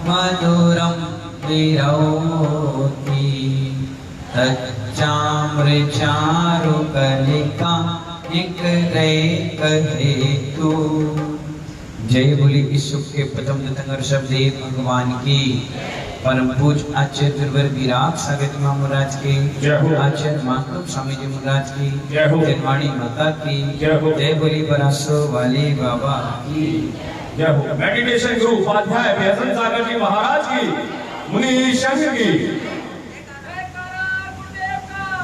मधुरं विरौति तच्चामृचारुकलिका हेतु। जय बोली विश्व के प्रथम तीर्थंकर ऋषभदेव भगवान की। परम पूज्य आचार्य गुरुवर विराट सागर जी महाराज की, आचार्य मातृ स्वामी जी महाराज की, जन्माणी माता की जय बोली, बरासो वाले बाबा की जय हो। मेडिटेशन गुरु उपाध्याय व्यसन सागर जी महाराज की, मुनि शंख की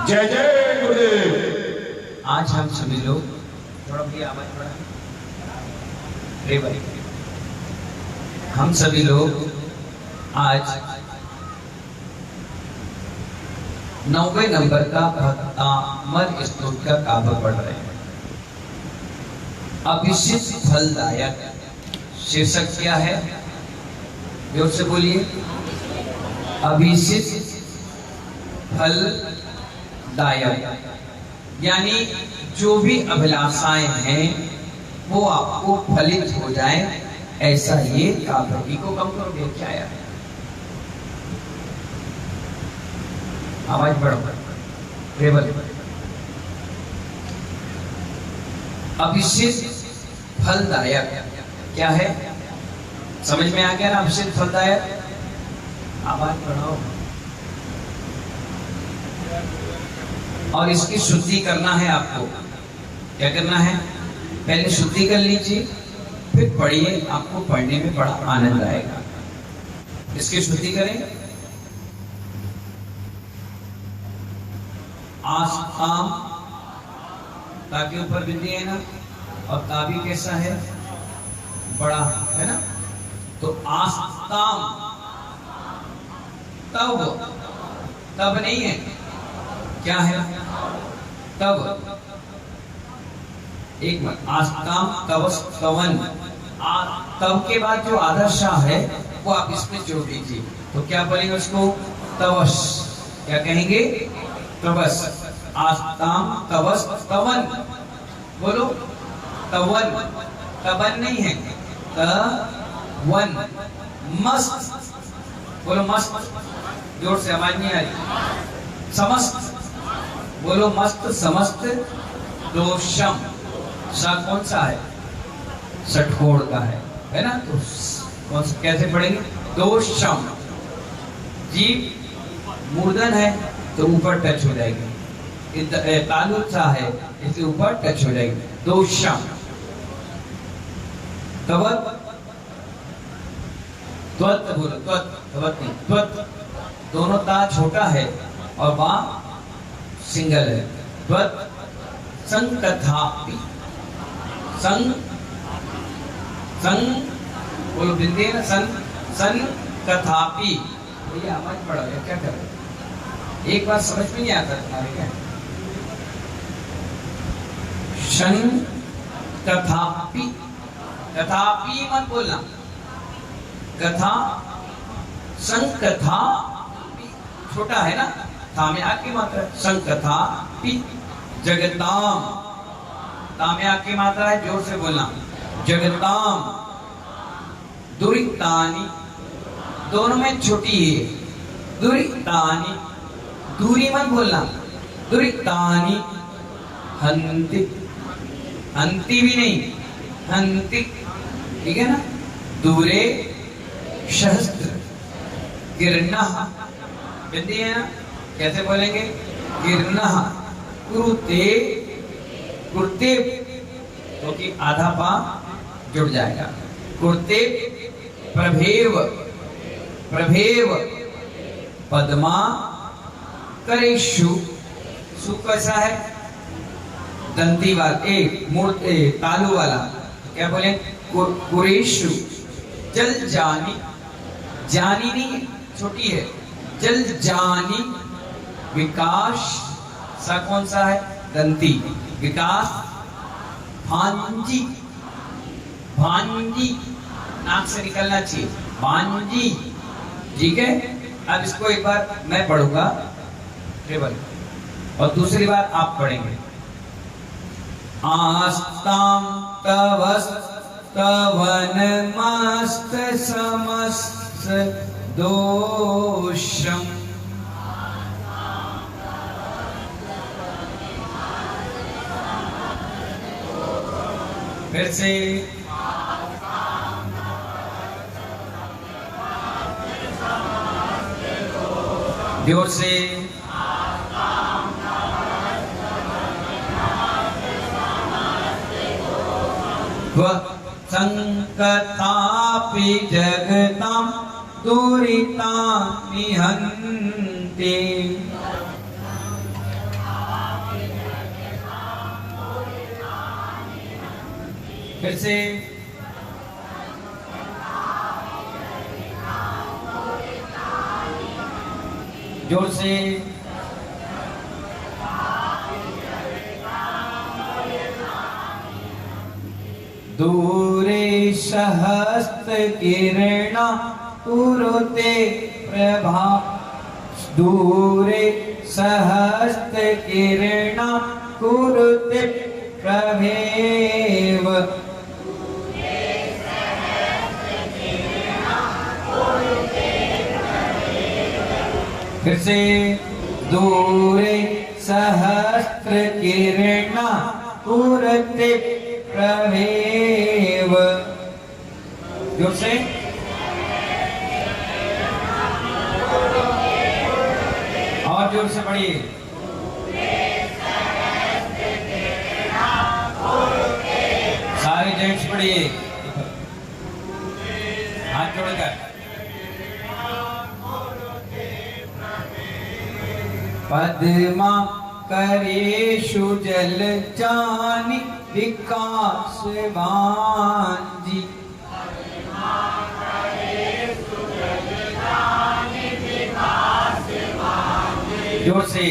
जय जय गुरुदेव। आज हम सभी लोग थोड़ा भी आवाज बढ़ा, हम सभी लोग आज 90 नंबर का भक्तामर स्तोत्र का काव्य पढ़ रहे हैं। अभिषिक्त फलदायक शीर्षक क्या है? जोर से बोलिए। अभिषिक्त फलदायक, यानी जो भी अभिलाषाएं हैं वो आपको फलित हो जाए, ऐसा ये काव्य। को कम करोगे क्या आया? आवाज बढ़ो। अभिषिक्त फलदायक क्या है? समझ में आ गया ना? अभिषिक्त फलदायक, आवाज बढ़ाओ। और इसकी शुद्धि करना है आपको। क्या करना है? पहले शुद्धि कर लीजिए, फिर पढ़िए, आपको पढ़ने में बड़ा आनंद आएगा। इसकी शुद्धि करें। आस्ताम, ता के ऊपर बिंदी है ना, और ता भी कैसा है? बड़ा है ना। तो आस्ताम, तब, तब नहीं है, क्या है? तब। एक मिनट, आस्ताम तवस तवन, तब के बाद जो आदर्श है वो आप इसमें जोड़ दीजिए। तो क्या बोलेंगे उसको? तवस। क्या कहेंगे? तवस। आस्ताम तवस तवन, बोलो। तवन, तवन नहीं है, तवन। मस्त, बोलो मस्त, जोर से, आवाज नहीं आ रही। समस्त, बोलो मस्त, समस्त। दोषम, सा कौन सा है? सठोड़ का है ना। तो कौन सा, कैसे पढ़ेंगे? दोषम। जीभ मूर्धन है तो ऊपर टच हो जाएगी, तालु सा है इसके ऊपर टच हो जाएगी। दोषम। त्वत, त्वत बोलो, त्वत, त्वत नहीं, त्वत। दोनों ता छोटा है और बा सिंगल है। त्वत। संकथापि, संग, संग बोलो, बिंदी है ना। सन, सन कथापि। ये आवाज पड़ा है, क्या कर रहे? एक बार समझ में नहीं आता तुम्हारे क्या? शन कथापि, कथापि मत बोलना, कथा। संकथा छोटा है ना, था में आके मात्रा। संकथापि। जगताम, तामे आके मात्रा है, जोर से बोलना। जगताम। दुरितानी, दोनों में छोटी है। दुरितानी, दूरी मत बोलना। दुरितानी। हंति, हंति भी नहीं, हंति, ठीक है ना। दूरे शस्त्र। गिरना, बिंदी है ना, कैसे बोलेंगे? गिरना। कुरुते, कुर्ते, क्योंकि आधा पा जुड़ जाएगा। कुर्ते। प्रभेव, प्रभेव। पद्मा करेशु, सु कैसा है? दंती वाला, मूर्ति तालु वाला, क्या बोले? कुरेशु। जल जानी, जानी नहीं छोटी है, जल जानी। विकास, सा कौन सा है? दंती। विकास। भांजी, भांजी, नाक से निकलना चाहिए, भांजी, ठीक है। अब इसको एक बार मैं पढ़ूंगा केवल, और दूसरी बार आप पढ़ेंगे। आस्ताम तवस्तवन मस्त समस्त दोषम। फिर से जोर से संकतापि जगतां दुरितानि हन्ति। फिर से जोर से दूरे सहस्त्र किरणा कुरुते प्रभा। दूरे सहस्त्र किरणा कुरुते प्रभेव। फिर से दूरे सहस्त्र किरणा कुरुते प्रभेव। जोर से और जोर से पढ़िए। सारे जेंट्स पढ़िए, हाथ जोड़कर। पद्मा करेषु जलजानि विकासवांजी। जोर से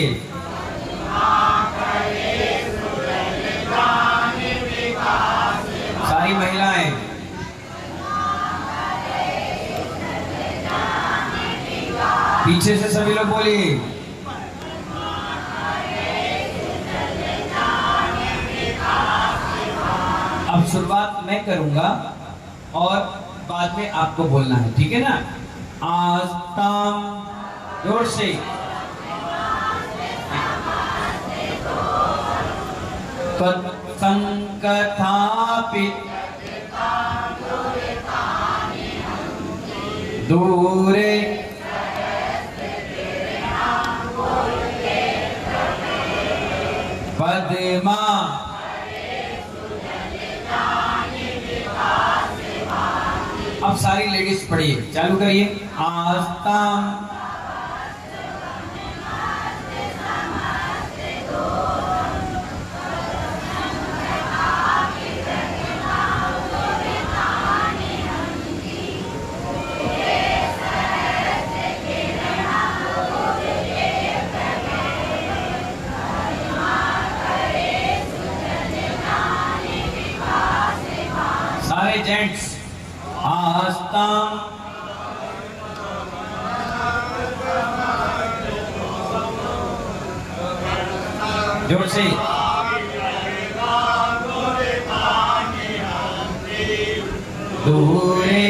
सारी महिलाएं। पीछे से सभी लोग बोलिए। अब शुरुआत मैं करूंगा और बाद में आपको बोलना है, ठीक है ना। आस्ताम जोर से। संकथापि दूरे पद्मा अब सारी लेडीज पढ़िए, चालू करिए। आस्ताम सारे जेंट्स। आस्ताम जोर से। दूरे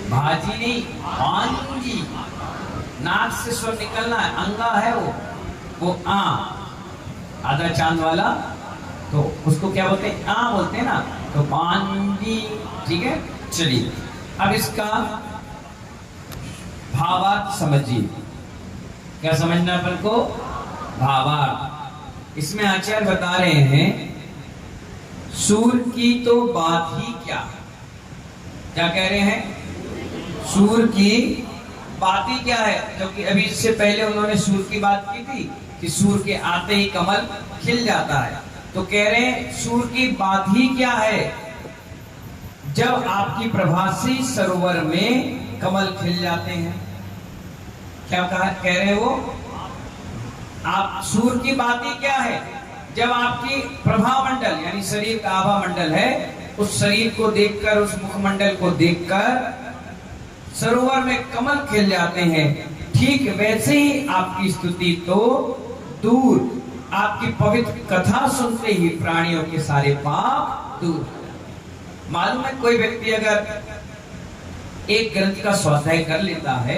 भाजिनी आंगी, नाक से स्वर निकलना है, अंगा है वो आ, आधा चांद वाला, तो उसको क्या बोलते हैं, आ बोलते हैं ना, तो पांगी, ठीक है। चलिए अब इसका भावार्थ समझिए। क्या समझना अपन को? भावार्थ। इसमें आचार्य बता रहे हैं सूर की तो बात ही क्या कह रहे हैं? सूर की बात ही क्या है, क्योंकि अभी इससे पहले उन्होंने सूर की बात की थी कि सूर के आते ही कमल खिल जाता है। तो कह रहे हैं सूर की बात ही क्या है, जब आपकी प्रभासी सरोवर में कमल खिल जाते हैं। क्या कह रहे हैं वो? आप सूर की बात ही क्या है, जब आपकी प्रभा मंडल यानी शरीर का आभा मंडल है, उस शरीर को देखकर, उस मुखमंडल को देखकर सरोवर में कमल खिल जाते हैं। ठीक ठीक वैसे ही आपकी स्तुति तो दूर, आपकी पवित्र कथा सुनते ही प्राणियों के सारे पाप दूर। मालूम है, कोई व्यक्ति अगर एक ग्रंथ का स्वाध्याय कर लेता है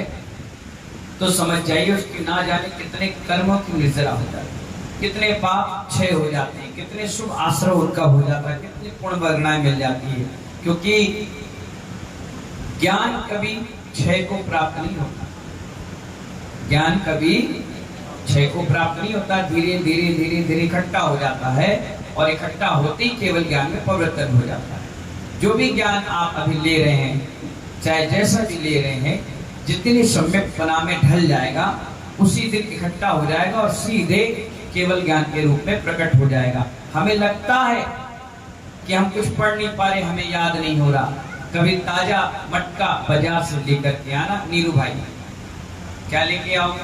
तो समझ जाइए उसकी ना जाने कितने कर्मों की निजरा हो जाती है, कितने पाप क्षय हो जाते हैं, कितने शुभ आश्रय उनका हो जाता है, कितनी पुण्य वर्गणाएं मिल जाती है। क्योंकि ज्ञान कभी क्षय को प्राप्त नहीं होता, ज्ञान कभी क्षय को प्राप्त नहीं होता, धीरे धीरे धीरे धीरे इकट्ठा हो जाता है और इकट्ठा होते ही केवल ज्ञान में परिवर्तन हो जाता है। जो भी ज्ञान आप अभी ले रहे हैं, चाहे जैसा भी ले रहे हैं, जितनी सम्यकपना में ढल जाएगा उसी दिन इकट्ठा हो जाएगा और सीधे केवल ज्ञान के रूप में प्रकट हो जाएगा। हमें लगता है कि हम कुछ पढ़ नहीं पा रहे, हमें याद नहीं हो रहा। कभी ताजा मटका बाजार से लेकर के आना, नीरू भाई क्या लेके आओगे?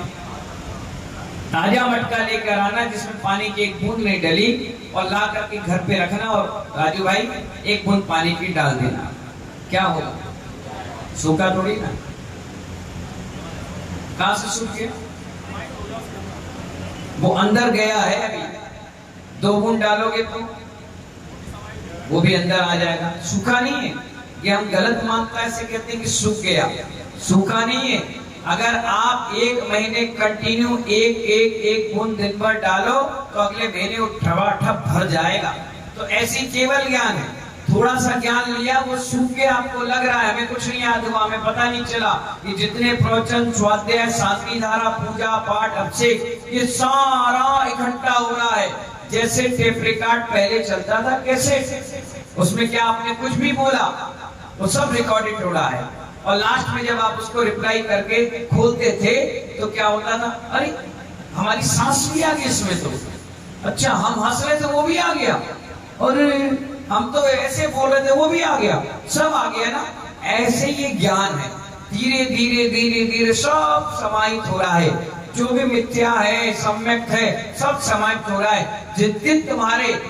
ताजा मटका लेकर आना जिसमें पानी की एक बूंद नहीं डली, और ला करके घर पे रखना, और राजू भाई एक बूंद पानी की डाल देना। क्या होगा? सूखा थोड़ी ना, कहां से सूख गया? वो अंदर गया है। अभी 2 बूंद डालोगे तो वो भी अंदर आ जाएगा। सूखा नहीं है, ये हम गलत मानता है, ऐसे कहते हैं कि सूख गया। सूखा नहीं है। अगर आप 1 महीने कंटिन्यू एक बूंद दिन भर डालो तो अगले महीने वो ठबाठब भर जाएगा। तो ऐसी केवल ज्ञान है। थोड़ा सा ज्ञान लिया, वो सूख के आपको लग रहा है हमें कुछ नहीं याद हुआ, हमें पता नहीं चला। ये जितने प्रवचन, स्वाध्याय, सातवीं धारा, पूजा पाठ, अभिषेक, ये सारा इकट्ठा हो रहा है। जैसे टेप रिकॉर्ड पहले चलता था, कैसे उसमें क्या आपने कुछ भी बोला वो सब रिकॉर्डेड हो रहा है, और लास्ट में जब आप उसको रिप्लाई करके खोलते थे तो क्या होता था? अरे हमारी सांस भी आ गई इसमें तो, अच्छा हम हंस रहे थे वो भी आ गया, और हम तो ऐसे बोल रहे थे वो भी आ गया, सब आ गया ना। ऐसे ये ज्ञान है, धीरे धीरे धीरे धीरे सब समाहित हो रहा है। जो भी मिथ्या है, सम्यक है, सब समाहित हो रहा है। जिस दिन तुम्हारे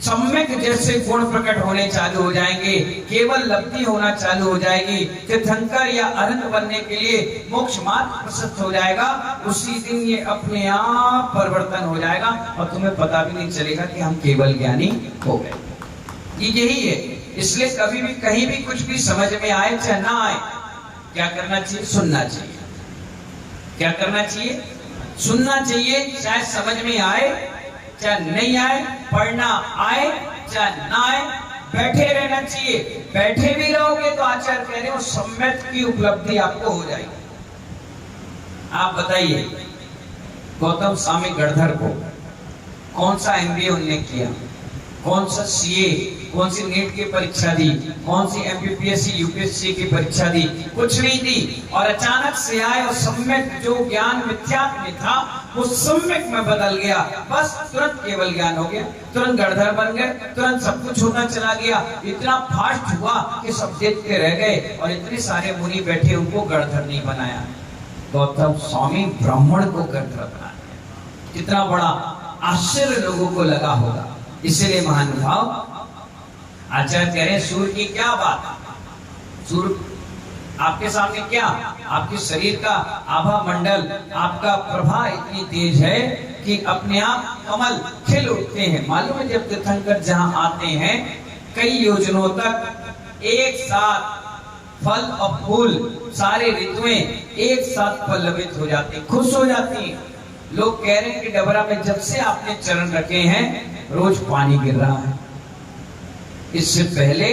सम्यक जैसे गुण प्रकट होने चालू हो जाएंगे, केवल लब्धि होना चालू हो जाएगी, तीर्थंकर या अरहंत बनने के लिए मोक्ष मार्ग प्रशस्त हो जाएगा, उसी दिन ये अपने आप परिवर्तन हो जाएगा और तुम्हें पता भी नहीं चलेगा कि हम केवल ज्ञानी हो गए। यही है। इसलिए कभी भी कहीं भी कुछ भी समझ में आए चाहे ना आए, क्या करना चाहिए? सुनना चाहिए। क्या करना चाहिए? सुनना चाहिए। चाहे समझ में आए चाहे नहीं आए, पढ़ना आए चाहे ना आए, बैठे रहना चाहिए। बैठे भी रहोगे तो आचार्य कह रहे हो सम्यक की उपलब्धि आपको हो जाएगी। आप बताइए, गौतम स्वामी गणधर को कौन सा MBA उन्होंने किया, कौन सा CA, कौन सी नीट की परीक्षा दी, कौन सी MPPSC UPSC की परीक्षा दी? कुछ नहीं दी। और अचानक से आए और सम्यक जो ज्ञान मिथ्यात्व में था वो सम्यक में बदल गया। बस तुरंत केवल ज्ञान हो गया, तुरंत गणधर बन गए, तुरंत सब कुछ होना चला गया। इतना फास्ट हुआ कि सब देखते रह गए, और इतने सारे मुनि बैठे उनको गणधर नहीं बनाया। गौतम स्वामी ब्राह्मण को गणधर बनाया। कितना बड़ा आश्चर्य लोगों को लगा होगा। इसलिए महानुभाव आचार्य कह रहे हैं सूर्य की क्या बात, सूर्य आपके सामने क्या, आपके शरीर का आभा मंडल, आपका प्रभा इतनी तेज है कि अपने आप कमल खिल उठते हैं। मालूम है जब तीर्थंकर जहां आते हैं कई योजनों तक एक साथ फल और फूल, सारे ऋतुएं एक साथ पल्लवित हो जाती, खुश हो जाती। लोग कह रहे हैं कि डबरा में जब से आपने चरण रखे हैं रोज पानी गिर रहा है। इससे पहले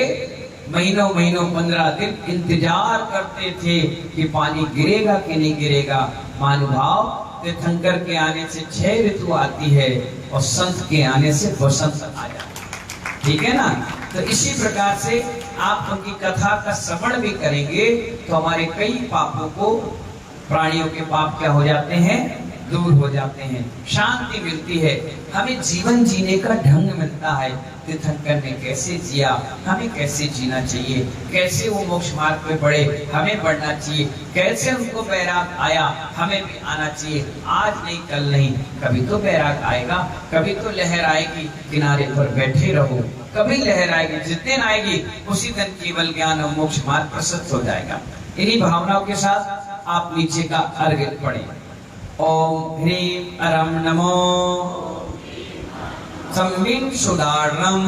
महीनों 15 दिन इंतजार करते थे कि पानी गिरेगा कि नहीं गिरेगा। महानुभाव, तीर्थंकर के आने से 6 ऋतु आती है और संत के आने से बसंत आ जाता है। ठीक है ना? तो इसी प्रकार से आप उनकी कथा का श्रवण भी करेंगे तो हमारे कई पापों को, प्राणियों के पाप क्या हो जाते हैं? दूर हो जाते हैं, शांति मिलती है, हमें जीवन जीने का ढंग मिलता है। तीर्थंकर ने कैसे जिया, हमें कैसे जीना चाहिए, कैसे वो मोक्ष मार्ग पे बढ़े, हमें बढ़ना चाहिए, कैसे उनको बैराग आया, हमें भी आना चाहिए। आज नहीं कल नहीं, कभी तो बैराग आएगा, कभी तो लहर आएगी, किनारे पर बैठे रहो, कभी लहर आएगी, जिस दिन आएगी उसी दिन केवल ज्ञान और मोक्ष मार्ग प्रशस्त हो जाएगा। इन्हीं भावनाओं के साथ आप नीचे का अर्घ्य पढ़े। ओम ह्रीं अरम नमो संबिं सुदारणम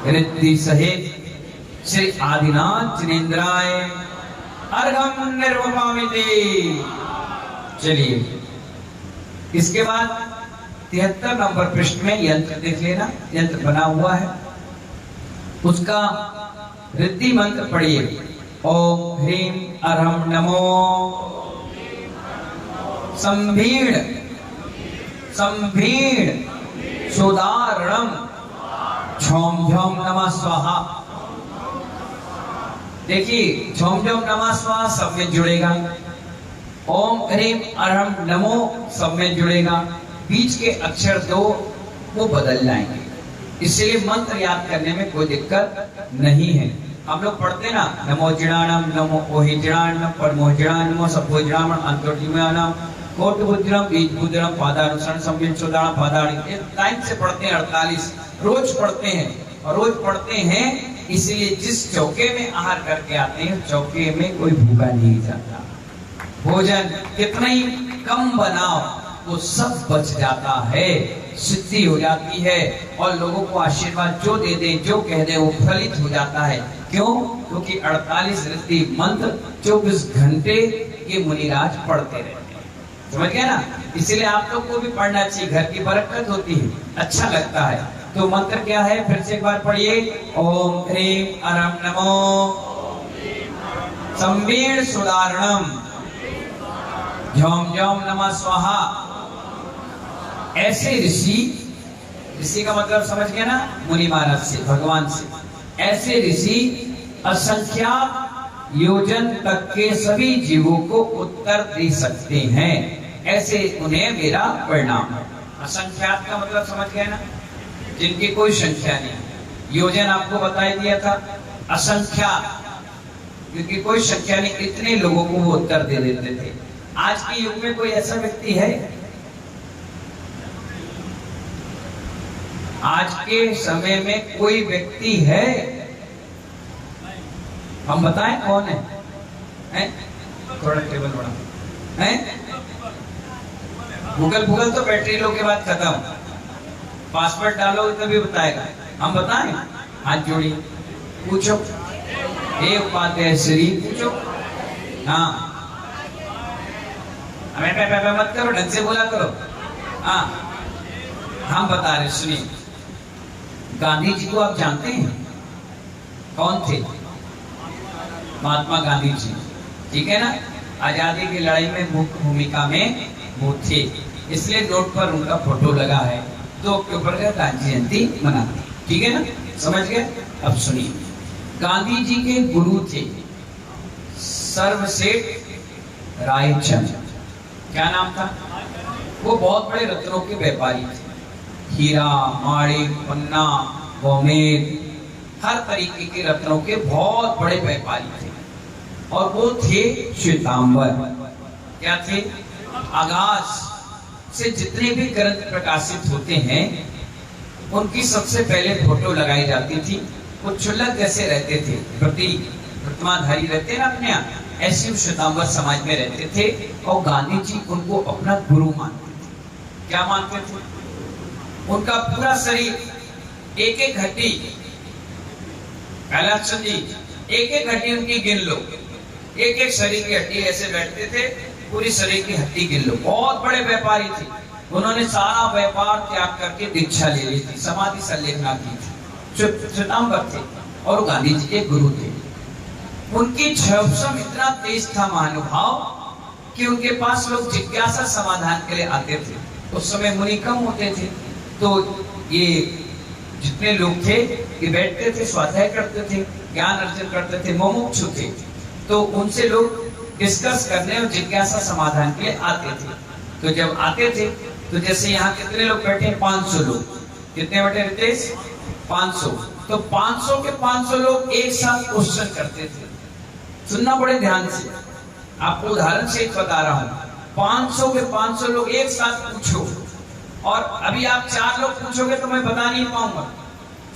रिद्धि सहित श्री आदिनाथ जिनेन्द्राय अर्घम निर्वपामिते। चलिए, इसके बाद 73 नंबर पृष्ठ में यंत्र देख लेना, यंत्र बना हुआ है, उसका रिद्धि मंत्र पढ़िए। ओम ह्रीं अरहम नमो संभीड़ संभीड़ सुदारणम झोम झोम नमः स्वाहा। देखिए, झोम झोम नमः स्वाहा सब में जुड़ेगा, ओम ह्रीं अरहम नमो सब में जुड़ेगा, बीच के अक्षर दो वो बदल जाएंगे, इसलिए मंत्र याद करने में कोई दिक्कत नहीं है। हम लोग पढ़ते ना, नमो जिणाणम नमो ओहिजिणाणम परमो जिणाणम सबो जिणाणम अंतर्जिमाणम कोट बुद्धिरम बीज बुद्धिरम पादानुसरण संबिं सुदाण पादाणी, ये टाइम से पढ़ते हैं, 48 रोज पढ़ते हैं। और रोज पढ़ते हैं इसलिए जिस चौके में आहार करके आते हैं चौके में कोई भूखा नहीं जाता। भोजन कितना ही कम बनाओ वो सब बच जाता है, सिद्धि हो जाती है, और लोगों को आशीर्वाद जो दे दे जो कह दे वो फलित हो जाता है। क्यों? क्योंकि 48 रिद्धि मंत्र 24 घंटे ये मुनिराज पढ़ते रहते हैं। समझ गया ना? इसलिए आप लोग को भी पढ़ना चाहिए, घर की बरकत होती है, अच्छा लगता है। तो मंत्र क्या है फिर से एक बार पढ़िए। ओम ह्रीं अरहम नमो संबीड़ सुदारणम झोम झोम नमः स्वाहा। ऐसे ऋषि का मतलब समझ गया ना, मुनि महाराज से, भगवान से। ऐसे ऋषि असंख्यात योजन तक के सभी जीवों को उत्तर दे सकते हैं, ऐसे उन्हें मेरा प्रणाम है। असंख्यात का मतलब समझ गया ना, जिनकी कोई संख्या नहीं। योजन आपको बता दिया था, असंख्यात क्योंकि कोई संख्या नहीं, इतने लोगों को वो उत्तर दे देते थे। आज के युग में कोई ऐसा व्यक्ति है? आज के समय में कोई व्यक्ति है? हम बताएं कौन है? हैं? थोड़ा टेबल बढ़ा है। गूगल तो बैटरी लो के बाद खत्म, पासवर्ड डालो तभी बताएगा। हम बताएं? हाथ जोड़िए, पूछो। एक बात है श्री, पूछो। हाँ, हमें पे मत करो, ढंग से बोला करो। हाँ, हम बता रहे, सुनिए। गांधी जी को आप जानते हैं? कौन थे? महात्मा गांधी जी, ठीक है ना? आजादी की लड़ाई में मुख्य भूमिका में वो थे, इसलिए नोट पर उनका फोटो लगा है। 2 अक्टूबर का गांधी जयंती मनाते, ठीक है ना? समझ गए? अब सुनिए, गांधी जी के गुरु थे सर्वसेठ रायचंद। क्या नाम था? वो बहुत बड़े रत्नों के व्यापारी थे, हीरा माणिक पन्ना गोमेद हर तरीके के रत्नों के बहुत बड़े व्यापारी थे। और वो थे श्वेतांबर। क्या थे? आकाश से जितने भी ग्रंथ प्रकाशित होते हैं उनकी सबसे पहले फोटो लगाई जाती थी। वो क्षुल्लक जैसे रहते थे, प्रतिमाधारी रहते ना अपने यहाँ, ऐसे श्वेतांबर समाज में रहते थे। और गांधी जी उनको अपना गुरु मानते थे। क्या मानते थे? उनका पूरा शरीर एक एक हड्डी, कैलाश चंद जी एक एक हड्डी उनकी गिन लो, एक एक शरीर की हड्डी ऐसे बैठते थे, पूरी शरीर की हड्डी गिन लो। बहुत बड़े व्यापारी थे, उन्होंने सारा व्यापार त्याग करके दीक्षा ले ली थी, समाधि संलेखना की थी। श्वेतांबर थे और गांधी जी के गुरु थे। उनकी क्षमता इतना तेज था महानुभाव कि उनके पास लोग जिज्ञासा समाधान के लिए आते थे। उस समय मुनि कम होते थे, तो ये जितने लोग थे ये बैठते थे, स्वाध्याय करते थे, ज्ञान अर्जन करते थे, मुमुक्षु थे। तो उनसे लोग डिस्कस करने और जिज्ञासा समाधान के लिए आते थे। तो जब आते थे तो जैसे यहाँ कितने लोग बैठे? 500 लोग। कितने बैठे रहते? 500। तो 500 के 500 लोग एक साथ क्वेश्चन करते थे। सुनना बड़े ध्यान से, आपको उदाहरण से बता रहा हूँ। 500 के 500 लोग एक साथ पूछो, और अभी आप 4 लोग पूछोगे तो मैं बता नहीं पाऊंगा,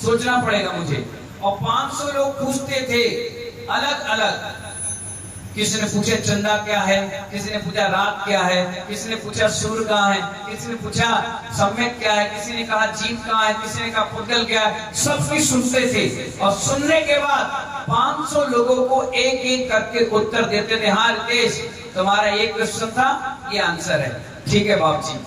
सोचना पड़ेगा मुझे। और 500 लोग पूछते थे अलग अलग, किसी ने पूछा चंदा क्या है, किसी ने पूछा रात क्या है, किसी ने पूछा सूर्य कहाँ है, किसी ने पूछा सम्यक क्या है, किसी ने कहा जीव कहाँ है, किसी ने कहा पुद्गल क्या है। सब कुछ सुनते थे और सुनने के बाद 500 लोगों को एक एक करके उत्तर देते थे। हाँ रितेश, तुम्हारा ये क्वेश्चन था, ये आंसर है, ठीक है बाप जी।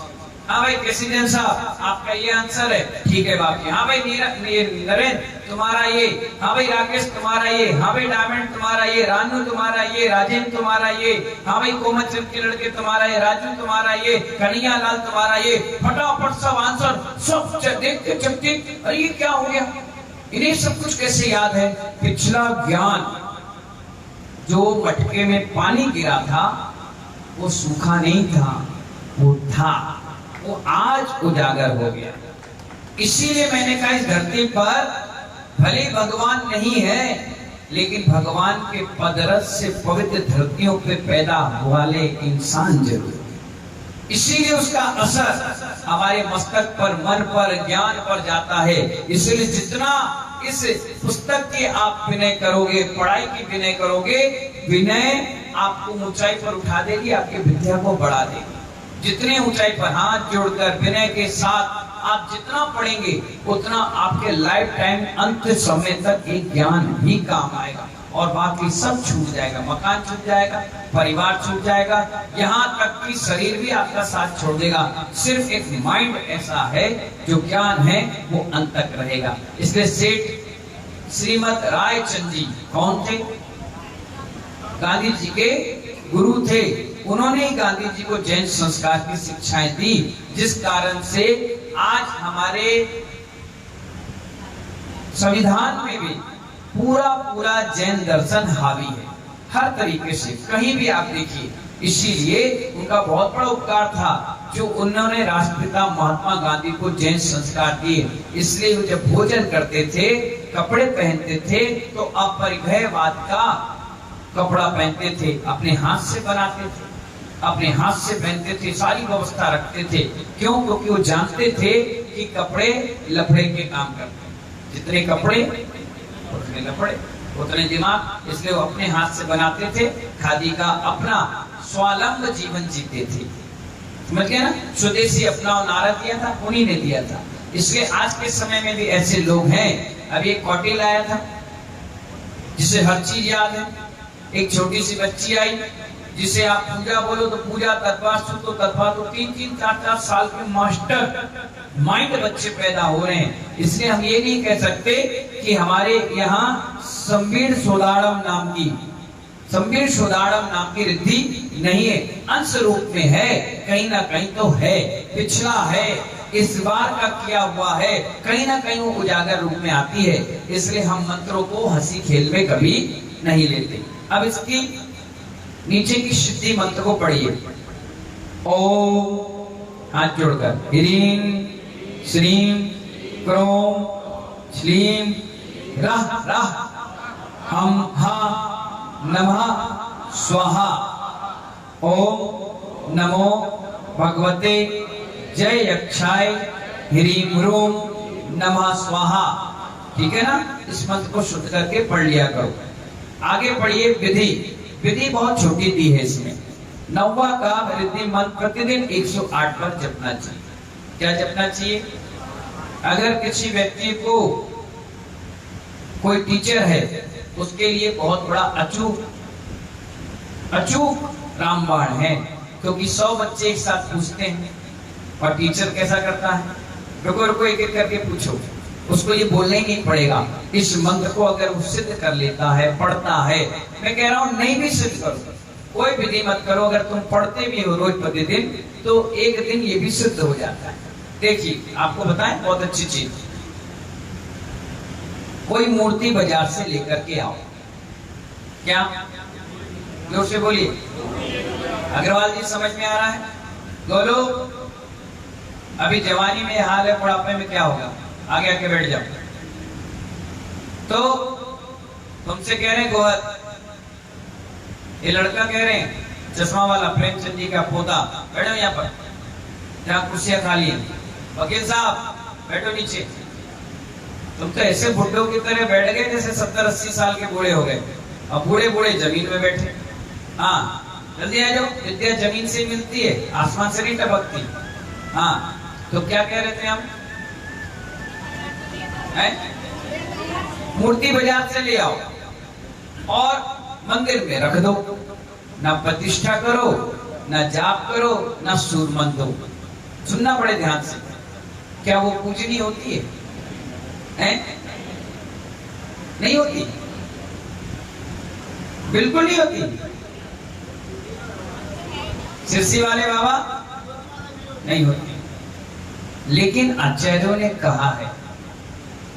हाँ भाई प्रेसिडेंट साहब, आपका ये आंसर है, ठीक है बाप जी। हाँ भाई नरेंद्र, तुम्हारा ये। हाँ भाई राकेश, तुम्हारा ये। हाँ भाई डायमंड, तुम्हारा ये। रानू, तुम्हारा ये। राजेंद्र, तुम्हारा ये। हाँ भाई कोमलचंद के लड़के, तुम्हारा ये। राजू, तुम्हारा ये। कन्हैया लाल, तुम्हारा ये। फटाफट सब आंसर सब देख के चमके, अरे ये क्या हो गया, इन्हें सब कुछ कैसे याद है। पिछला ज्ञान जो मटके में पानी गिरा था वो सूखा नहीं था, वो था, वो आज उजागर हो गया। इसीलिए मैंने कहा इस धरती पर भले भगवान नहीं है, लेकिन भगवान के पदरस से पवित्र धरतियों पे पैदा वाले इंसान जरूर है। इसीलिए उसका असर हमारे मस्तक पर, मन पर, ज्ञान पर जाता है। इसलिए जितना इस पुस्तक की आप विनय करोगे, पढ़ाई की विनय करोगे, विनय आपको ऊंचाई पर उठा देगी, आपकी विद्या को बढ़ा देगी। जितने ऊंचाई पर हाथ जोड़कर विनय के साथ आप जितना पढ़ेंगे, उतना आपके लाइफ टाइम अंत समय तक एक ज्ञान भी काम आएगा और बाकी सब छूट जाएगा। मकान छूट जाएगा, परिवार छूट जाएगा, यहाँ तक कि शरीर भी आपका साथ छोड़ देगा। सिर्फ एक माइंड ऐसा है जो ज्ञान है वो अंत तक रहेगा। इसलिए सेठ श्रीमद रायचंद जी कौन थे? गांधी जी के गुरु थे। उन्होंने ही गांधी जी को जैन संस्कार की शिक्षाएं दी, जिस कारण से आज हमारे संविधान में भी पूरा जैन दर्शन हावी है, हर तरीके से, कहीं भी आप देखिए। इसीलिए उनका बहुत बड़ा उपकार था जो उन्होंने राष्ट्रपिता महात्मा गांधी को जैन संस्कार दिए। इसलिए वो जब भोजन करते थे, कपड़े पहनते थे, तो अपरिग्रहवाद का कपड़ा पहनते थे, अपने हाथ से बनाते थे, अपने हाथ से पहनते थे, सारी व्यवस्था रखते थे। क्यों? क्योंकि वो जानते थे कि कपड़े लफड़े के काम करते हैं। जितने कपड़े उतने लफड़े, उतने दिमाग, इसलिए वो अपने हाथ से बनाते थे। खादी का अपना स्वावलंब जीवन जीते थे। समझ गए ना? स्वदेशी अपना नारा दिया था, उन्हीं ने दिया था। इसलिए आज के समय में भी ऐसे लोग हैं। अभी एक कौटिल आया था जिसे हर चीज याद है। एक छोटी सी बच्ची आई जिसे आप पूजा बोलो तो पूजा, तत्वास्तु तो तत्वा, तो 3-3, 4-4 साल के मास्टर माइंड बच्चे पैदा हो रहे हैं। इसलिए हम ये नहीं कह सकते कि हमारे यहाँ संबीर सोदाड़म नाम की रिद्धि नहीं है। अंश रूप में है, कहीं ना कहीं तो है, पिछला है, इस बार का किया हुआ है, कहीं ना कहीं वो उजागर रूप में आती है। इसलिए हम मंत्रों को हंसी खेल में कभी नहीं लेते। अब इसकी नीचे की सिद्धि मंत्र को पढ़िए। ओम, हाथ जोड़कर, ह्रीं श्रीं क्रों श्लीं रह रह हम हा नमः स्वाहा। ओम नमो भगवते जय यक्षाय ह्रीं ह्रूं नमः स्वाहा। ठीक है ना? इस मंत्र को शुद्ध करके पढ़ लिया करो। आगे पढ़िए विधि। विधि बहुत छोटी दी है इसमें। 9वां का रिद्धि मंत्र प्रतिदिन 108 बार जपना चाहिए। क्या जपना चाहिए? अगर किसी व्यक्ति को कोई टीचर है, उसके लिए बहुत बड़ा अचूक रामबाण है, क्योंकि 100 बच्चे एक साथ पूछते हैं और टीचर कैसा करता है? रुको एक एक करके पूछो। उसको ये बोलना ही नहीं पड़ेगा। इस मंत्र को अगर वो सिद्ध कर लेता है, पढ़ता है, मैं कह रहा हूं नहीं भी सिद्ध करो, कोई विधि मत करो, अगर तुम पढ़ते भी हो रोज प्रतिदिन, तो एक दिन ये भी सिद्ध हो जाता है। देखिए आपको बताएं बहुत अच्छी चीज। कोई मूर्ति बाजार से लेकर के आओ। क्या? जोर से बोलिए। अग्रवाल जी समझ में आ रहा है? बोलो। अभी जवानी में हाल है, बुढ़ापे में क्या होगा? आगे आके बैठ जाओ। तो तुमसे कह रहे हैं गोहर, ये लड़का कह रहे हैं चश्मा वाला प्रेमचंद जी का पोता, बैठो यहाँ पर, जहाँ कुर्सियां खाली है। वकील साहब बैठो नीचे। तुम तो ऐसे बुड्ढों की तरह बैठ गए जैसे 70-80 साल के बूढ़े हो गए, अब बूढ़े जमीन में बैठे। हाँ जल्दी आ जाओ। विद्या जमीन से मिलती है, आसमान से नहीं टपकती। हाँ तो क्या कह रहे थे हम? मूर्ति बाजार से ले आओ और मंदिर में रख दो। ना प्रतिष्ठा करो, ना जाप करो, ना सूरमंत दो। सुनना पड़े ध्यान से। क्या वो पूजनीय होती है? नहीं होती, बिल्कुल नहीं होती। सिरसी वाले बाबा नहीं होती। लेकिन आचार्यों ने कहा है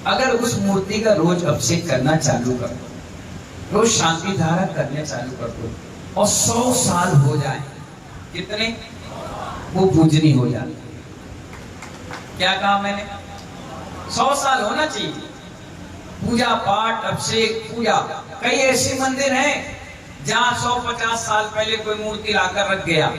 अगर उस मूर्ति का रोज अभिषेक करना चालू कर दो, रोज शांति धारा करने चालू कर दो और 100 साल हो जाए, कितने? वो पूजनी हो जाती। क्या कहा मैंने? 100 साल होना चाहिए। पूजा पाठ, अभिषेक, पूजा। कई ऐसे मंदिर हैं जहां 150 साल पहले कोई मूर्ति लाकर रख गया,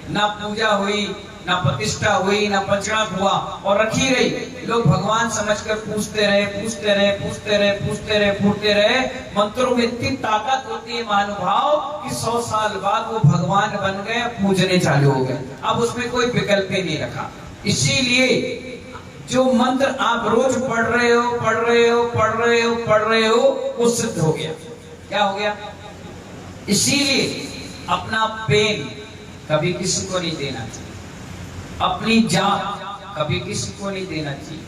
ना पूजा हुई, ना प्रतिष्ठा हुई, ना पंचनाद हुआ और रखी रही। लोग भगवान समझकर पूछते रहे, पूछते रहे, पूछते रहे, पूछते रहे, पूछते रहे। मंत्रों में इतनी ताकत होती है महानुभाव कि 100 साल बाद वो भगवान बन गए, पूजने चालू हो गए। अब उसमें कोई विकल्प ही नहीं रखा। इसीलिए जो मंत्र आप रोज पढ़ रहे हो, पढ़ रहे हो, पढ़ रहे हो, पढ़ रहे हो, वो सिद्ध हो गया। क्या हो गया? इसीलिए अपना पेन कभी किसी को नहीं देना चाहिए, अपनी जान कभी किसी को नहीं देना चाहिए,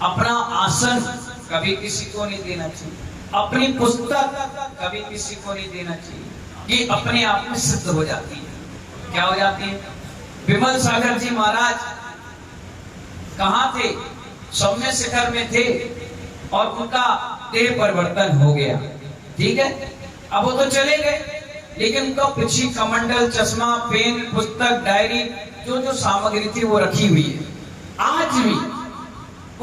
अपना आसन कभी किसी को नहीं देना चाहिए, अपनी पुस्तक कभी किसी को नहीं देना चाहिए। ये अपने आप में सिद्ध हो जाती है। क्या हो जाती है? विमल सागर जी महाराज कहां थे? सौम्य शिखर में थे और उनका देह परिवर्तन हो गया। ठीक है, अब वो तो चले गए, लेकिन उनका पिछी कमंडल, चश्मा, पेन, पुस्तक, डायरी, जो जो सामग्री थी वो रखी हुई है। आज भी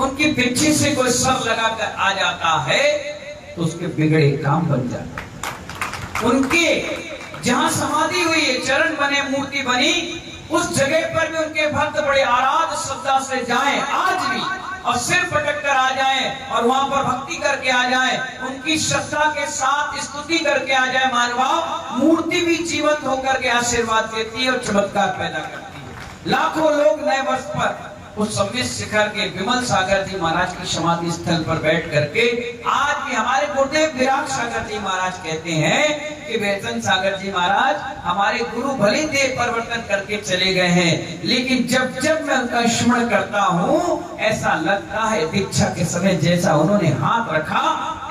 उनकी पिछी से कोई सर लगाकर आ जाता है तो उसके बिगड़े काम बन जाते हैं। उनके जहां समाधि हुई है, चरण बने, मूर्ति बनी, उस जगह पर भी उनके भक्त बड़े आराध श्रद्धा से जाएं आज भी और सिर पटक कर आ जाएं और वहां पर भक्ति करके आ जाएं, उनकी श्रद्धा के साथ स्तुति करके आ जाए मानव, मूर्ति भी जीवंत होकर के आशीर्वाद देती है और चमत्कार पैदा करती है। लाखों लोग नए वर्ष पर उस सौम्य शिखर के विमल सागर जी महाराज की समाधि स्थल पर बैठ करके आज भी हमारे गुरुदेव विराट सागर जी महाराज कहते हैं कि वेतन सागर जी महाराज हमारे गुरु भले देह परिवर्तन करके चले गए हैं, लेकिन जब जब मैं उनका स्मरण करता हूँ ऐसा लगता है दीक्षा के समय जैसा उन्होंने हाथ रखा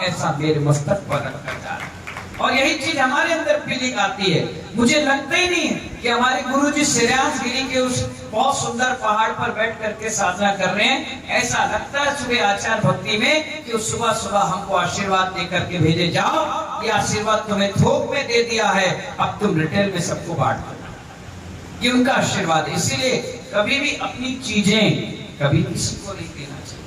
ऐसा मेरे मस्तक पर रखा जा रहा है। और यही चीज हमारे अंदर फीलिंग आती है। मुझे लगता ही नहीं है कि हमारे गुरुजी श्रेयांश गिरी के उस बहुत सुंदर पहाड़ पर बैठ करके साधना कर रहे हैं। ऐसा लगता है सुबह आचार भक्ति में कि सुबह सुबह हमको आशीर्वाद दे करके भेजे, जाओ ये आशीर्वाद तुम्हें थोक में दे दिया है, अब तुम रिटेल में सबको बांट दो। ये उनका आशीर्वाद। इसीलिए कभी भी अपनी चीजें कभी किसी को नहीं देना चाहिए।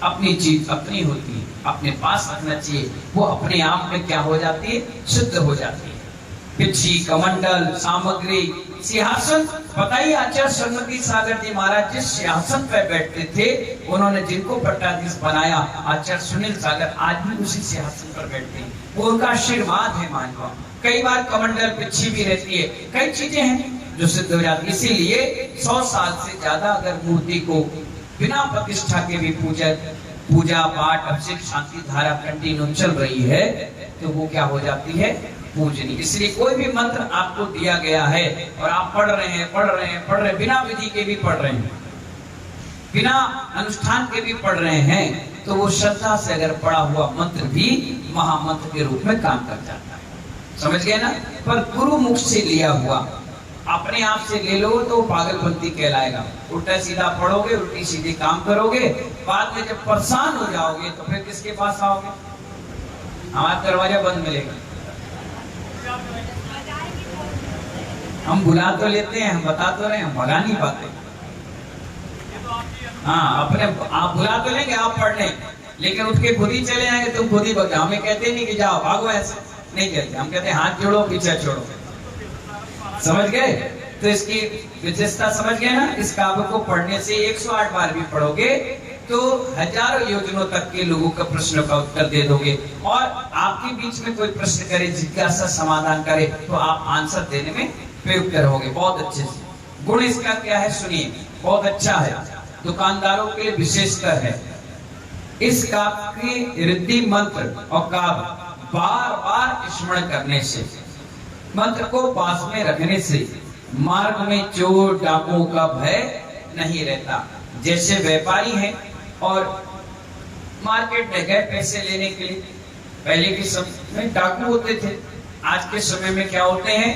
अपनी चीज अपनी होती है, अपने पास रखना चाहिए। वो अपने आप में क्या हो जाती है? सिद्ध हो जाती है। पिछी, कमंडल, सामग्री, सिंहासन। पता ही आचार्य सन्मति सागर जी महाराज जिस सिंहासन पर बैठते थे, उन्होंने जिनको पट्टाधीश बनाया आचार्य सुनील सागर आज भी उसी सिंहासन पर बैठते हैं। वो उनका आशीर्वाद है मानव। कई बार कमंडल, पिछी भी रहती है, कई चीजें हैं जो सिद्ध हो जाती है। इसीलिए 100 साल से ज्यादा अगर मूर्ति को बिना प्रतिष्ठा के भी पूजा पाठ, अभिषेक, शांति धारा कंटिन्यू चल रही है तो वो क्या हो जाती है? पूजनी। इसलिए कोई भी मंत्र आपको दिया गया है और आप पढ़ रहे हैं, पढ़ रहे हैं, पढ़ रहे हैं, बिना विधि के भी पढ़ रहे हैं, बिना अनुष्ठान के भी पढ़ रहे हैं, तो वो श्रद्धा से अगर पढ़ा हुआ मंत्र भी महामंत्र के रूप में काम कर जाता है। समझ गए ना? पर गुरु मुख से लिया हुआ अपने आप से ले लो तो पागलपंती कहलाएगा। उल्टा सीधा पढ़ोगे, उल्टी सीधी काम करोगे, बाद में जब परेशान हो जाओगे तो फिर किसके पास आओगे? हमारा दरवाजा बंद मिलेगा। हम बुला तो लेते हैं, हम बता तो रहे हैं, हम भगा नहीं पाते। हाँ, अपने आप बुला तो लेंगे, आप पढ़ लें, लेकिन उठ के खुद ही चले जाएंगे, तुम खुद ही बता। हमें कहते नहीं कि जाओ भागो, ऐसे नहीं कहते। हम कहते हैं हाथ जोड़ो, पीछे छोड़ो। समझ गए? तो इसकी विशेषता समझ गए ना? इस काव्य को पढ़ने से 108 बार भी पढ़ोगे तो हजारों योजनों तक के लोगों का प्रश्न का उत्तर दे दोगे। और आपके बीच में कोई प्रश्न करे, जिज्ञासा समाधान करे, तो आप आंसर देने में प्रयुक्त रहोगे बहुत अच्छे से। गुण इसका क्या है सुनिए, बहुत अच्छा है, दुकानदारों के लिए विशेषकर है। इस काव्य के रिद्धि मंत्र और काव्य बार बार स्मरण करने से, मंत्र को पास में रखने से मार्ग में चोर डाकुओं का भय नहीं रहता। जैसे व्यापारी हैं और मार्केट में गए पैसे लेने के लिए, पहले के समय में डाकू होते थे, आज के समय में क्या होते हैं,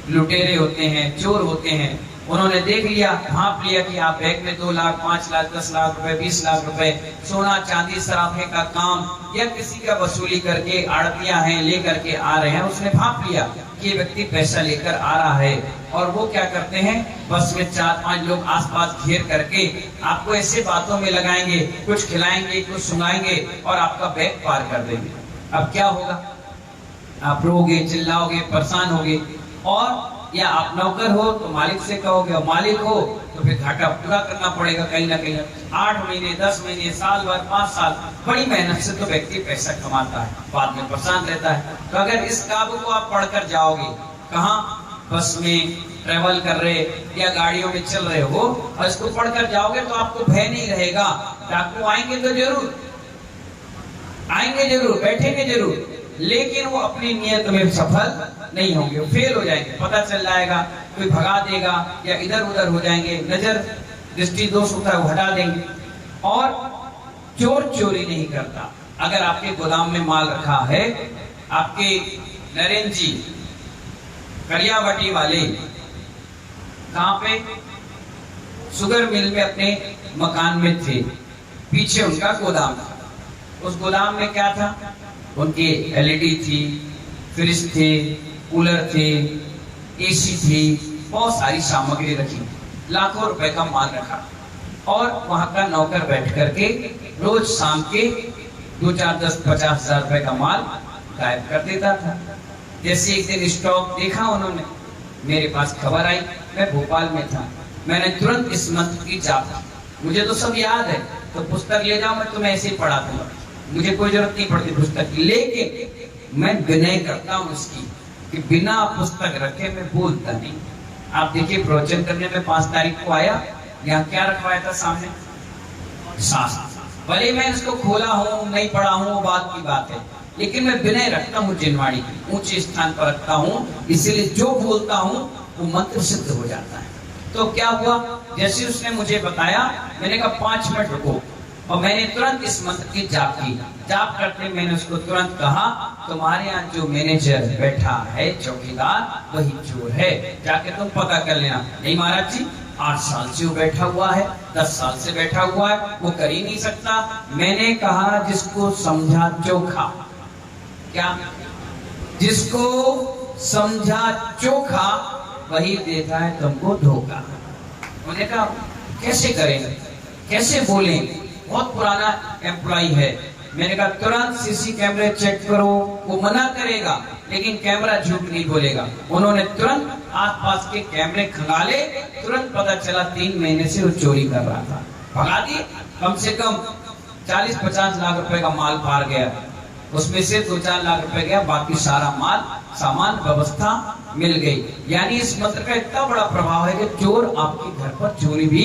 लुटेरे होते हैं, चोर होते हैं। उन्होंने देख लिया, भांप लिया कि आप बैग में 2 लाख, 5 लाख, 10 लाख रुपए, 20 लाख रुपए सोना चांदी सराफे का काम या किसी का वसूली करके आड़तियां हैं लेकर के आ रहे हैं, उसने भांप लिया कि ये व्यक्ति पैसा लेकर आ रहा है। और वो क्या करते हैं, बस में 4-5 लोग आसपास घेर करके आपको ऐसे बातों में लगाएंगे, कुछ खिलाएंगे, कुछ सुनाएंगे और आपका बैग पार कर देंगे। अब क्या होगा, आप रोगे, चिल्लाओगे, परेशान होगे। और या आप नौकर हो तो मालिक से कहोगे, और मालिक हो तो फिर घाटा पूरा करना पड़ेगा कहीं ना कहीं। 8 महीने, 10 महीने, साल भर, 5 साल बड़ी मेहनत से तो व्यक्ति पैसा कमाता है, बाद में परेशान रहता है। तो अगर इस काव्य को आप पढ़कर जाओगे, कहाँ, बस में ट्रेवल कर रहे या गाड़ियों में चल रहे हो, और इसको पढ़कर जाओगे तो आपको भय नहीं रहेगा। डाकू आएंगे तो जरूर आएंगे, जरूर बैठेंगे जरूर, लेकिन वो अपनी नियत में सफल नहीं होंगे, वो फेल हो जाएंगे। पता चल जाएगा, कोई भगा देगा या इधर उधर हो जाएंगे, नजर दृष्टि दोष होता है वो हटा देंगे। और चोर चोरी नहीं करता। अगर आपके गोदाम में माल रखा है, आपके नरेंद्र जी करियावटी वाले कहाँ पे, शुगर मिल में अपने मकान में थे, पीछे उनका गोदाम था। उस गोदाम में क्या था, उनकी एलईडी थी, फ्रिज थे, कूलर थे, एसी थी, बहुत सारी सामग्री रखी, लाखों रुपए का माल रखा। और वहां का नौकर बैठ करके रोज शाम के 2, 4, 10, 50 हजार रुपए का माल गायब कर देता था। जैसे एक दिन स्टॉक देखा उन्होंने, मेरे पास खबर आई, मैं भोपाल में था, मैंने तुरंत इस मंत्र की जाप की। मुझे तो सब याद है, तो पुस्तक ले जाओ, मैं तुम्हें ऐसे ही पढ़ा दूंगा, मुझे कोई जरूरत नहीं पड़ती पुस्तक की। लेकिन मैं विनय करता हूँ इसकी कि बिना पुस्तक रखे मैं बोलता नहीं। आप देखिए, प्रवचन करने में 5 तारीख को आया, यहाँ क्या रखवाया था सामने, सांस। भले मैं इसको खोला हूँ, नहीं पढ़ा हूँ, वो बात की बात है, लेकिन मैं विनय रखता हूँ, जिनवाणी ऊंचे स्थान पर रखता हूँ, इसीलिए जो बोलता हूँ वो मंत्र सिद्ध हो जाता है। तो क्या हुआ, जैसे उसने मुझे बताया, मैंने कहा 5 मिनट रुको, और मैंने तुरंत इस मंत्र की जाप की। जाप करते मैंने उसको तुरंत कहा, तुम्हारे यहाँ जो मैनेजर बैठा है, चौकीदार, वही चोर है, जाके तुम पता कर लेना। नहीं महाराज जी, 8 साल से वो बैठा हुआ है, 10 साल से बैठा हुआ है, वो कर ही नहीं सकता। मैंने कहा, जिसको समझा चोखा, क्या, जिसको समझा चोखा वही देता है तुमको धोखा। मैंने कहा कैसे करें, कैसे बोलें, बहुत पुराना एम्प्लॉय है। मैंने कहा तुरंत सीसी कैमरे चेक करो, वो मना करेगा लेकिन कैमरा झूठ नहीं बोलेगा। उन्होंने तुरंत आसपास के कैमरे खंगाले, तुरंत पता चला 3 महीने से वो चोरी कर रहा था। भगा दिए, कम से कम 40-50 लाख रुपए का माल पार गया, उसमें से 2-4 लाख रुपए गया, बाकी सारा माल सामान व्यवस्था मिल गई। यानी इस मंत्र का इतना बड़ा प्रभाव है कि चोर आपके घर पर चोरी भी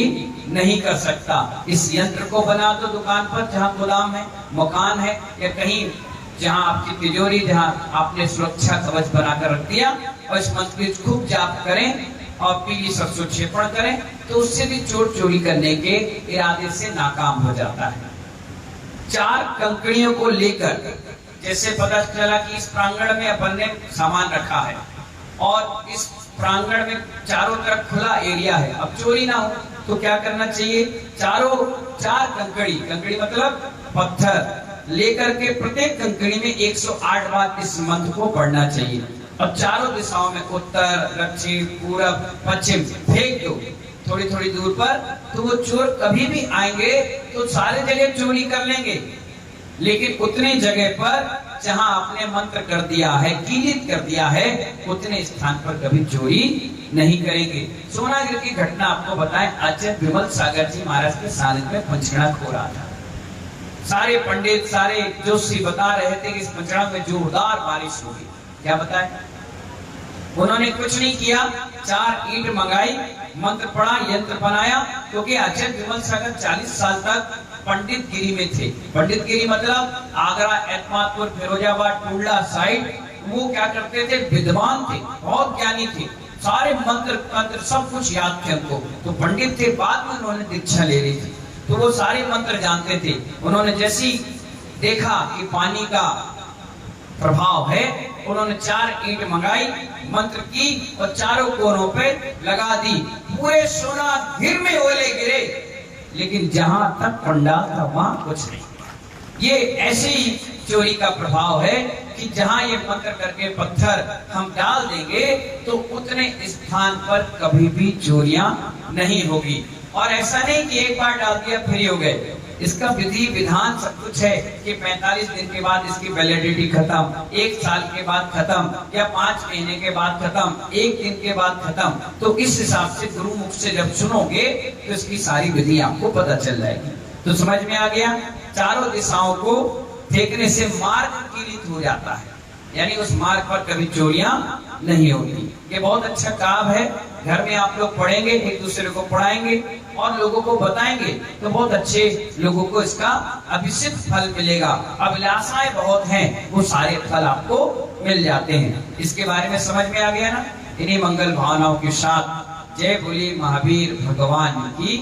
नहीं कर सकता। इस यंत्र को बना दो दुकान पर, जहाँ गोदाम है, मकान है, या कहीं जहाँ आपकी तिजोरी, जहाँ आपने सुरक्षा कवच बनाकर रख दिया, और इस मंत्र की खूब जाप करें और पीली सरसों छेपण करें, तो उससे भी चोर चोरी करने के इरादे से नाकाम हो जाता है। 4 कंकड़ियों को लेकर, जैसे पता चला कि इस प्रांगण में अपन ने सामान रखा है और इस प्रांगण में चारों तरफ खुला एरिया है, अब चोरी ना हो तो क्या करना चाहिए, 4 कंकड़ी मतलब पत्थर लेकर के प्रत्येक कंकड़ी में 108 बार इस मंत्र को पढ़ना चाहिए, और चारों दिशाओं में उत्तर, दक्षिण, पूरब, पश्चिम फेंक दो थोड़ी थोड़ी दूर पर। तो वो चोर कभी भी आएंगे तो सारे जगह चोरी कर लेंगे, लेकिन उतनी जगह पर जहां आपने मंत्र कर दिया है, कीलित कर दिया है, उतने स्थान पर कभी चोरी नहीं करेंगे। सोनागिरी की घटना आपको बताएं, आचार्य विमल सागर जी महाराज के सानिध्य में पंचगणक हो रहा था। सारे पंडित, सारे जोशी बता रहे थे कि इस पंचगणक में जोरदार बारिश होगी। क्या बताएं? उन्होंने कुछ नहीं किया, 4 ईंट मंगाई, मंत्र पढ़ा, यंत्र बनाया, क्योंकि आचार्य विमल सागर 40 साल तक पंडित गिरी में थे। पंडित गिरी मतलब आगरा, एतमादपुर, फिरोजाबाद, टुंडला साइड। वो क्या करते थे? विद्वान थे, बहुत ज्ञानी थे, सारे मंत्र तंत्र सब कुछ याद थे उनको। तो पंडित थे, बाद में उन्होंने दीक्षा ले ली थी, तो वो सारे मंत्र जानते थे। उन्होंने जैसे ही देखा कि पानी का प्रभाव है, उन्होंने 4 ईंट मंगाई, मंत्र की और चारों कोनों पे लगा दी। पूरे सोनागिर में ओले गिरे, लेकिन जहां तक पंडाल था वहां कुछ नहीं। ये ऐसे ही चोरी का प्रभाव है कि जहां ये मंत्र करके पत्थर हम डाल देंगे तो उतने स्थान पर कभी भी चोरियां नहीं होगी। और ऐसा नहीं कि एक बार डाल दिया फिर ही हो गए, इसका विधि विधान सब कुछ है कि 45 दिन के बाद इसकी वैलिडिटी खत्म, 1 साल के बाद खत्म, या 5 महीने के बाद खत्म, 1 दिन के बाद खत्म। तो इस हिसाब से गुरु मुख से जब सुनोगे तो इसकी सारी विधि आपको पता चल जाएगी। तो समझ में आ गया? चारों दिशाओं को देखने से मार्ग कीलित हो जाता है, यानी उस मार्ग पर कभी चोरियां नहीं होती। ये बहुत अच्छा काम है, घर में आप लोग पढ़ेंगे, एक दूसरे को पढ़ाएंगे और लोगों को बताएंगे तो बहुत अच्छे लोगों को इसका अभिषिक्त फल मिलेगा। अभिलाषाएं बहुत हैं, वो सारे फल आपको मिल जाते हैं। इसके बारे में समझ में आ गया ना? इन्हीं मंगल भावनाओं के साथ जय बोली महावीर भगवान की